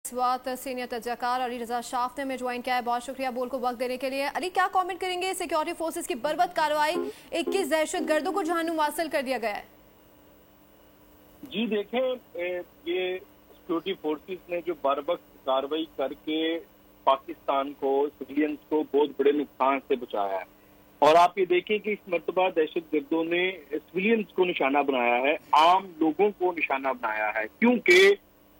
इस वक्त सीनियर तजकार अली रजा शाफ्त ने हमें ज्वाइन किया है। बहुत शुक्रिया बोल को वक्त देने के लिए। अली, क्या कमेंट करेंगे? सिक्योरिटी फोर्सेस की बर्बरत कार्रवाई, 21 दहशतगर्दों को जहन्नुम वासिल कर दिया गया है। जी देखें, ये सिक्योरिटी फोर्सेस ने जो बर्बरत कार्रवाई करके पाकिस्तान को, सिविलियंस को बहुत बड़े नुकसान से बचाया है। और आप ये देखें कि इस मर्तबा दहशतगर्दों ने सिविलियंस को निशाना बनाया है, आम लोगों को निशाना बनाया है, क्योंकि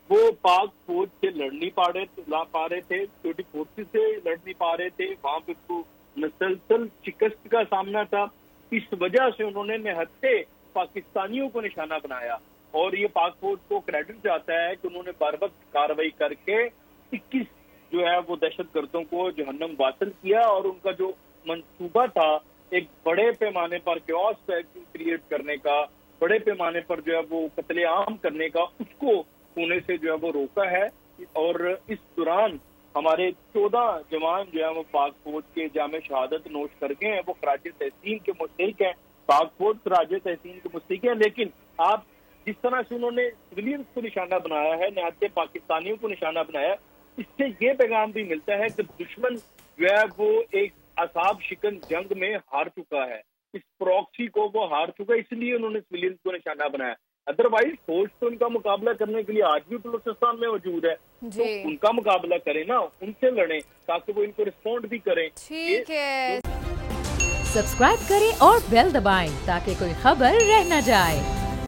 वो पाक फौज से लड़ नहीं पा रहे थे, सिक्योरिटी फोर्सेस से लड़ नहीं पा रहे थे। वहां पे तो मुसलसल शिकस्त का सामना था। इस वजह से उन्होंने निहत्ते पाकिस्तानियों को निशाना बनाया। और ये पाक फौज को क्रेडिट जाता है कि उन्होंने बर्बरत कार्रवाई करके 21 जो है वो दहशतगर्दों को जहन्नम वासिल किया। और उनका जो मंसूबा था एक बड़े पैमाने पर क्योस क्रिएट करने का, बड़े पैमाने पर जो है वो कत्लेआम करने का, उसको होने से जो है वो रोका है। और इस दौरान हमारे 14 जवान जो है वो पाक फौज के जामे शहादत नोश कर गए हैं। वो खराज तहसीन के मुस्तहिक हैं, पाक फौज खराज तहसीन के मुस्तहिक है। लेकिन आप जिस तरह से उन्होंने सिविलियंस को निशाना बनाया है, निहत्ते पाकिस्तानियों को निशाना बनाया, इससे ये पैगाम भी मिलता है कि दुश्मन जो है वो एक असाब शिकन जंग में हार चुका है। इस प्रॉक्सी को वो हार चुका है, इसलिए उन्होंने सिविलियंस को निशाना बनाया। अदरवाइज फौज तो उनका मुकाबला करने के लिए आज भी बलूचिस्तान में मौजूद है, तो उनका मुकाबला करें ना, उनसे लड़ें ताकि वो इनको रिस्पॉन्ड भी करें। ठीक है, सब्सक्राइब करें और बेल दबाएं ताकि कोई खबर रह न जाए।